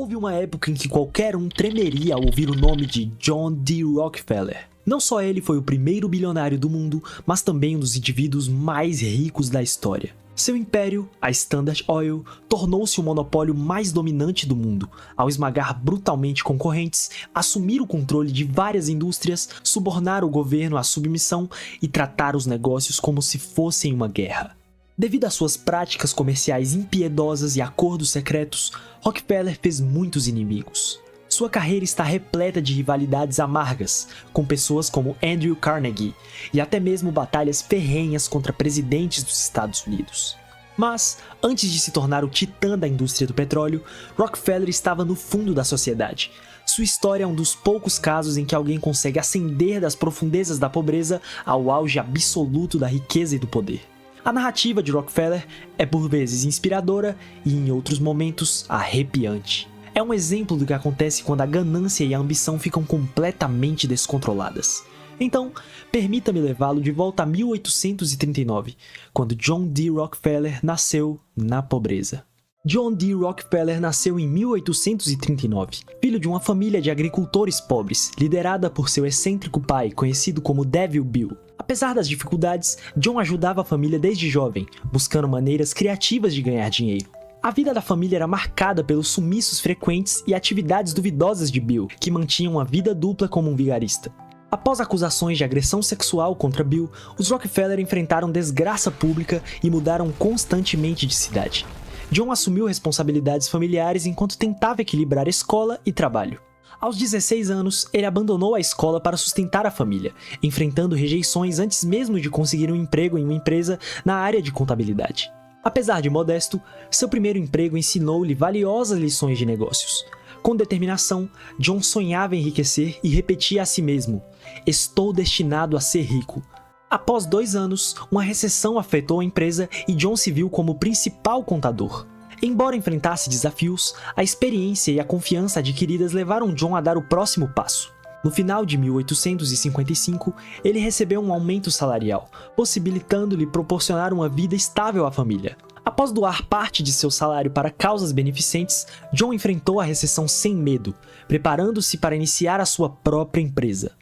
Houve uma época em que qualquer um tremeria ao ouvir o nome de John D. Rockefeller. Não só ele foi o primeiro bilionário do mundo, mas também um dos indivíduos mais ricos da história. Seu império, a Standard Oil, tornou-se o monopólio mais dominante do mundo, ao esmagar brutalmente concorrentes, assumir o controle de várias indústrias, subornar o governo à submissão e tratar os negócios como se fossem uma guerra. Devido às suas práticas comerciais impiedosas e acordos secretos, Rockefeller fez muitos inimigos. Sua carreira está repleta de rivalidades amargas, com pessoas como Andrew Carnegie, e até mesmo batalhas ferrenhas contra presidentes dos Estados Unidos. Mas, antes de se tornar o titã da indústria do petróleo, Rockefeller estava no fundo da sociedade. Sua história é um dos poucos casos em que alguém consegue ascender das profundezas da pobreza ao auge absoluto da riqueza e do poder. A narrativa de Rockefeller é por vezes inspiradora e, em outros momentos, arrepiante. É um exemplo do que acontece quando a ganância e a ambição ficam completamente descontroladas. Então, permita-me levá-lo de volta a 1839, quando John D. Rockefeller nasceu na pobreza. John D. Rockefeller nasceu em 1839, filho de uma família de agricultores pobres, liderada por seu excêntrico pai, conhecido como Devil Bill. Apesar das dificuldades, John ajudava a família desde jovem, buscando maneiras criativas de ganhar dinheiro. A vida da família era marcada pelos sumiços frequentes e atividades duvidosas de Bill, que mantinham uma vida dupla como um vigarista. Após acusações de agressão sexual contra Bill, os Rockefeller enfrentaram desgraça pública e mudaram constantemente de cidade. John assumiu responsabilidades familiares enquanto tentava equilibrar escola e trabalho. Aos 16 anos, ele abandonou a escola para sustentar a família, enfrentando rejeições antes mesmo de conseguir um emprego em uma empresa na área de contabilidade. Apesar de modesto, seu primeiro emprego ensinou-lhe valiosas lições de negócios. Com determinação, John sonhava em enriquecer e repetia a si mesmo: "Estou destinado a ser rico." Após 2 anos, uma recessão afetou a empresa e John se viu como o principal contador. Embora enfrentasse desafios, a experiência e a confiança adquiridas levaram John a dar o próximo passo. No final de 1855, ele recebeu um aumento salarial, possibilitando-lhe proporcionar uma vida estável à família. Após doar parte de seu salário para causas beneficentes, John enfrentou a recessão sem medo, preparando-se para iniciar a sua própria empresa.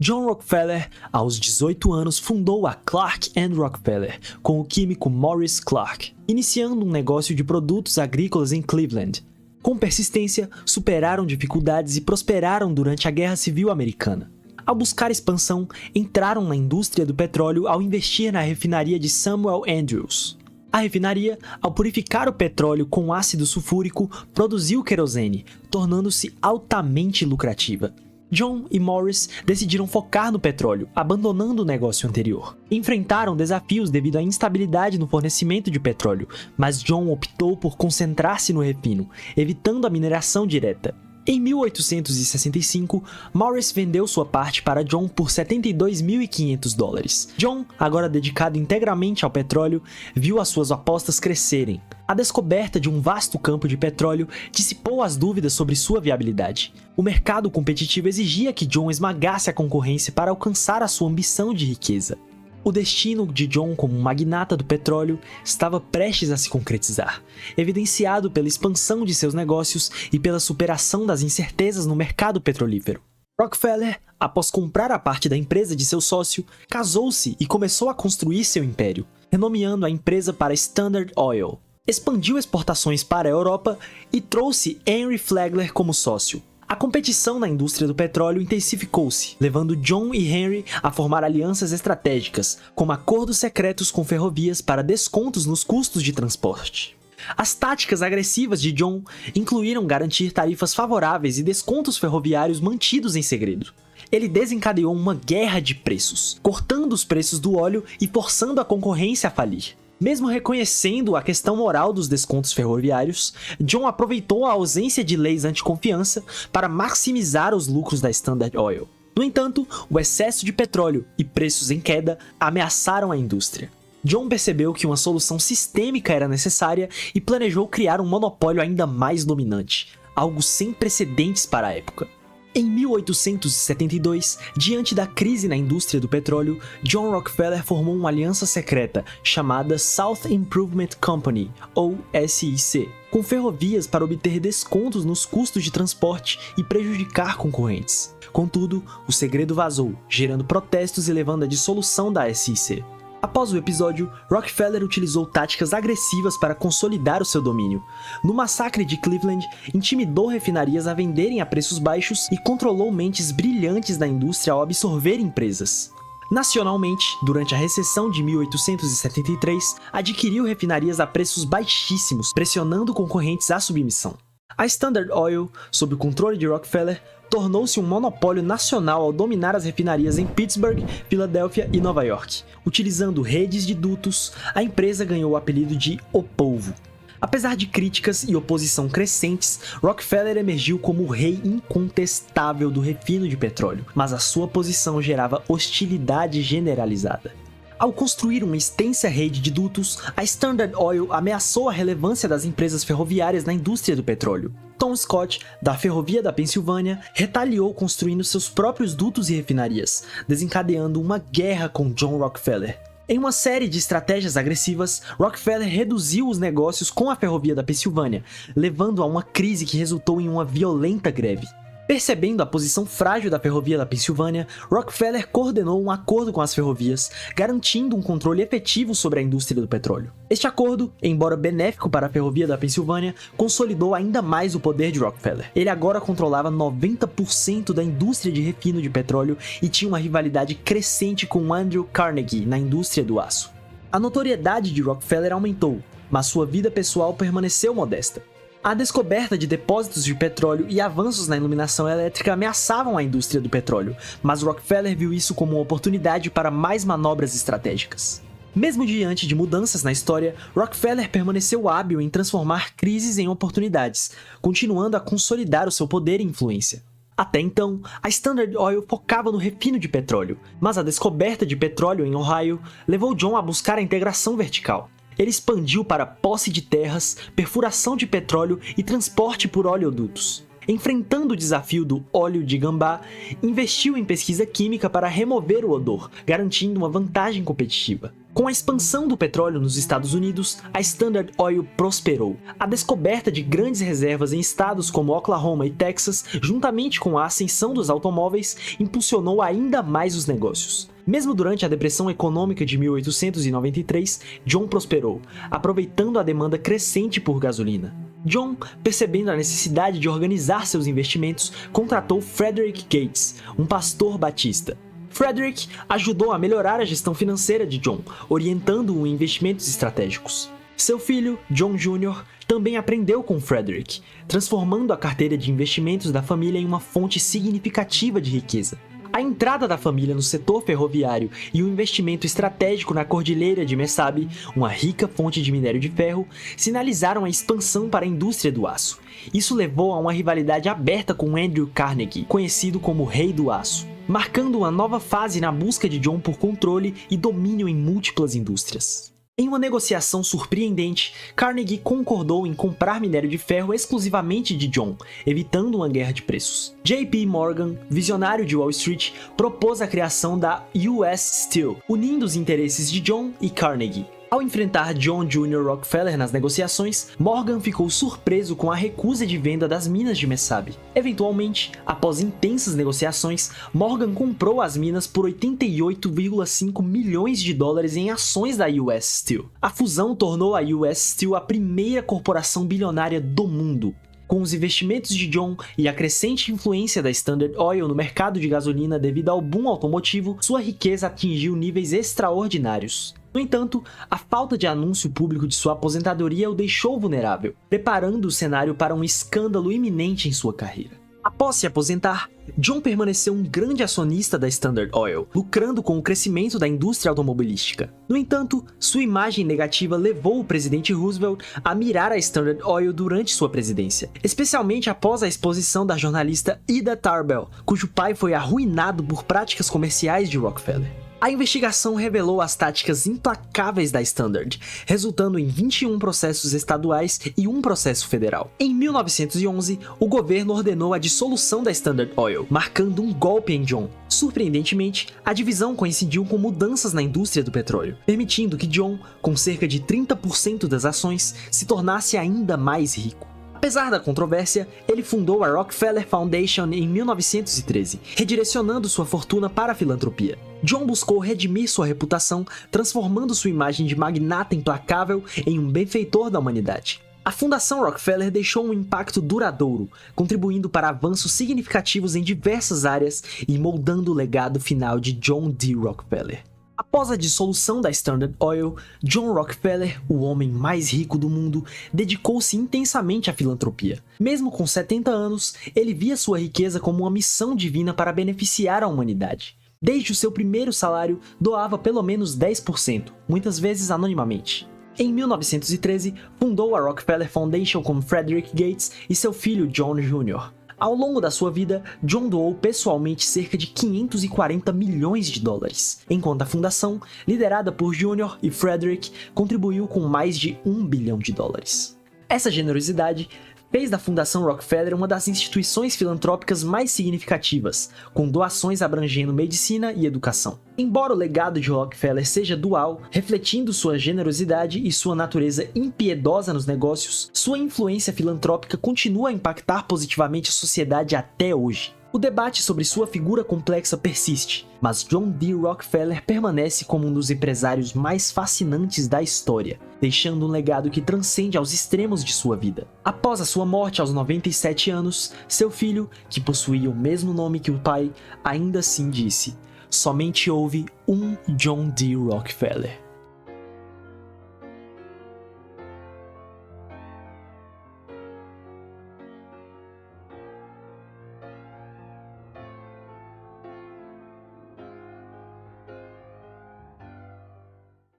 John Rockefeller, aos 18 anos, fundou a Clark & Rockefeller com o químico Maurice Clark, iniciando um negócio de produtos agrícolas em Cleveland. Com persistência, superaram dificuldades e prosperaram durante a Guerra Civil Americana. Ao buscar expansão, entraram na indústria do petróleo ao investir na refinaria de Samuel Andrews. A refinaria, ao purificar o petróleo com ácido sulfúrico, produziu querosene, tornando-se altamente lucrativa. John e Maurice decidiram focar no petróleo, abandonando o negócio anterior. Enfrentaram desafios devido à instabilidade no fornecimento de petróleo, mas John optou por concentrar-se no refino, evitando a mineração direta. Em 1865, Maurice vendeu sua parte para John por $72.500. John, agora dedicado integralmente ao petróleo, viu as suas apostas crescerem. A descoberta de um vasto campo de petróleo dissipou as dúvidas sobre sua viabilidade. O mercado competitivo exigia que John esmagasse a concorrência para alcançar a sua ambição de riqueza. O destino de John como um magnata do petróleo estava prestes a se concretizar, evidenciado pela expansão de seus negócios e pela superação das incertezas no mercado petrolífero. Rockefeller, após comprar a parte da empresa de seu sócio, casou-se e começou a construir seu império, renomeando a empresa para Standard Oil. Expandiu exportações para a Europa e trouxe Henry Flagler como sócio. A competição na indústria do petróleo intensificou-se, levando John e Henry a formar alianças estratégicas, como acordos secretos com ferrovias para descontos nos custos de transporte. As táticas agressivas de John incluíram garantir tarifas favoráveis e descontos ferroviários mantidos em segredo. Ele desencadeou uma guerra de preços, cortando os preços do óleo e forçando a concorrência a falir. Mesmo reconhecendo a questão moral dos descontos ferroviários, John aproveitou a ausência de leis anti-confiança para maximizar os lucros da Standard Oil. No entanto, o excesso de petróleo e preços em queda ameaçaram a indústria. John percebeu que uma solução sistêmica era necessária e planejou criar um monopólio ainda mais dominante, algo sem precedentes para a época. Em 1872, diante da crise na indústria do petróleo, John Rockefeller formou uma aliança secreta chamada South Improvement Company, ou SIC. com ferrovias para obter descontos nos custos de transporte e prejudicar concorrentes. Contudo, o segredo vazou, gerando protestos e levando à dissolução da SEC. Após o episódio, Rockefeller utilizou táticas agressivas para consolidar o seu domínio. No massacre de Cleveland, intimidou refinarias a venderem a preços baixos e controlou mentes brilhantes da indústria ao absorver empresas. Nacionalmente, durante a recessão de 1873, adquiriu refinarias a preços baixíssimos, pressionando concorrentes à submissão. A Standard Oil, sob o controle de Rockefeller, tornou-se um monopólio nacional ao dominar as refinarias em Pittsburgh, Filadélfia e Nova York. Utilizando redes de dutos, a empresa ganhou o apelido de O Polvo. Apesar de críticas e oposição crescentes, Rockefeller emergiu como o rei incontestável do refino de petróleo, mas a sua posição gerava hostilidade generalizada. Ao construir uma extensa rede de dutos, a Standard Oil ameaçou a relevância das empresas ferroviárias na indústria do petróleo. Tom Scott, da Ferrovia da Pensilvânia, retaliou construindo seus próprios dutos e refinarias, desencadeando uma guerra com John Rockefeller. Em uma série de estratégias agressivas, Rockefeller reduziu os negócios com a Ferrovia da Pensilvânia, levando a uma crise que resultou em uma violenta greve. Percebendo a posição frágil da Ferrovia da Pensilvânia, Rockefeller coordenou um acordo com as ferrovias, garantindo um controle efetivo sobre a indústria do petróleo. Este acordo, embora benéfico para a Ferrovia da Pensilvânia, consolidou ainda mais o poder de Rockefeller. Ele agora controlava 90% da indústria de refino de petróleo e tinha uma rivalidade crescente com Andrew Carnegie na indústria do aço. A notoriedade de Rockefeller aumentou, mas sua vida pessoal permaneceu modesta. A descoberta de depósitos de petróleo e avanços na iluminação elétrica ameaçavam a indústria do petróleo, mas Rockefeller viu isso como uma oportunidade para mais manobras estratégicas. Mesmo diante de mudanças na história, Rockefeller permaneceu hábil em transformar crises em oportunidades, continuando a consolidar o seu poder e influência. Até então, a Standard Oil focava no refino de petróleo, mas a descoberta de petróleo em Ohio levou John a buscar a integração vertical. Ele expandiu para posse de terras, perfuração de petróleo e transporte por oleodutos. Enfrentando o desafio do óleo de gambá, investiu em pesquisa química para remover o odor, garantindo uma vantagem competitiva. Com a expansão do petróleo nos Estados Unidos, a Standard Oil prosperou. A descoberta de grandes reservas em estados como Oklahoma e Texas, juntamente com a ascensão dos automóveis, impulsionou ainda mais os negócios. Mesmo durante a depressão econômica de 1893, John prosperou, aproveitando a demanda crescente por gasolina. John, percebendo a necessidade de organizar seus investimentos, contratou Frederick Gates, um pastor batista. Frederick ajudou a melhorar a gestão financeira de John, orientando-o em investimentos estratégicos. Seu filho, John Jr., também aprendeu com Frederick, transformando a carteira de investimentos da família em uma fonte significativa de riqueza. A entrada da família no setor ferroviário e o investimento estratégico na Cordilheira de Mesabi, uma rica fonte de minério de ferro, sinalizaram a expansão para a indústria do aço. Isso levou a uma rivalidade aberta com Andrew Carnegie, conhecido como o Rei do Aço, marcando uma nova fase na busca de John por controle e domínio em múltiplas indústrias. Em uma negociação surpreendente, Carnegie concordou em comprar minério de ferro exclusivamente de John, evitando uma guerra de preços. J.P. Morgan, visionário de Wall Street, propôs a criação da US Steel, unindo os interesses de John e Carnegie. Ao enfrentar John Jr. Rockefeller nas negociações, Morgan ficou surpreso com a recusa de venda das minas de Mesabi. Eventualmente, após intensas negociações, Morgan comprou as minas por 88,5 milhões de dólares em ações da US Steel. A fusão tornou a US Steel a primeira corporação bilionária do mundo. Com os investimentos de John e a crescente influência da Standard Oil no mercado de gasolina devido ao boom automotivo, sua riqueza atingiu níveis extraordinários. No entanto, a falta de anúncio público de sua aposentadoria o deixou vulnerável, preparando o cenário para um escândalo iminente em sua carreira. Após se aposentar, John permaneceu um grande acionista da Standard Oil, lucrando com o crescimento da indústria automobilística. No entanto, sua imagem negativa levou o presidente Roosevelt a mirar a Standard Oil durante sua presidência, especialmente após a exposição da jornalista Ida Tarbell, cujo pai foi arruinado por práticas comerciais de Rockefeller. A investigação revelou as táticas implacáveis da Standard, resultando em 21 processos estaduais e um processo federal. Em 1911, o governo ordenou a dissolução da Standard Oil, marcando um golpe em John. Surpreendentemente, a divisão coincidiu com mudanças na indústria do petróleo, permitindo que John, com cerca de 30% das ações, se tornasse ainda mais rico. Apesar da controvérsia, ele fundou a Rockefeller Foundation em 1913, redirecionando sua fortuna para a filantropia. John buscou redimir sua reputação, transformando sua imagem de magnata implacável em um benfeitor da humanidade. A Fundação Rockefeller deixou um impacto duradouro, contribuindo para avanços significativos em diversas áreas e moldando o legado final de John D. Rockefeller. Após a dissolução da Standard Oil, John Rockefeller, o homem mais rico do mundo, dedicou-se intensamente à filantropia. Mesmo com 70 anos, ele via sua riqueza como uma missão divina para beneficiar a humanidade. Desde o seu primeiro salário, doava pelo menos 10%, muitas vezes anonimamente. Em 1913, fundou a Rockefeller Foundation com Frederick Gates e seu filho John Jr. Ao longo da sua vida, John doou pessoalmente cerca de 540 milhões de dólares, enquanto a fundação, liderada por Jr. e Frederick, contribuiu com mais de 1 bilhão de dólares. Essa generosidade fez da Fundação Rockefeller uma das instituições filantrópicas mais significativas, com doações abrangendo medicina e educação. Embora o legado de Rockefeller seja dual, refletindo sua generosidade e sua natureza impiedosa nos negócios, sua influência filantrópica continua a impactar positivamente a sociedade até hoje. O debate sobre sua figura complexa persiste, mas John D. Rockefeller permanece como um dos empresários mais fascinantes da história, deixando um legado que transcende aos extremos de sua vida. Após a sua morte aos 97 anos, seu filho, que possuía o mesmo nome que o pai, ainda assim disse: "Somente houve um John D. Rockefeller."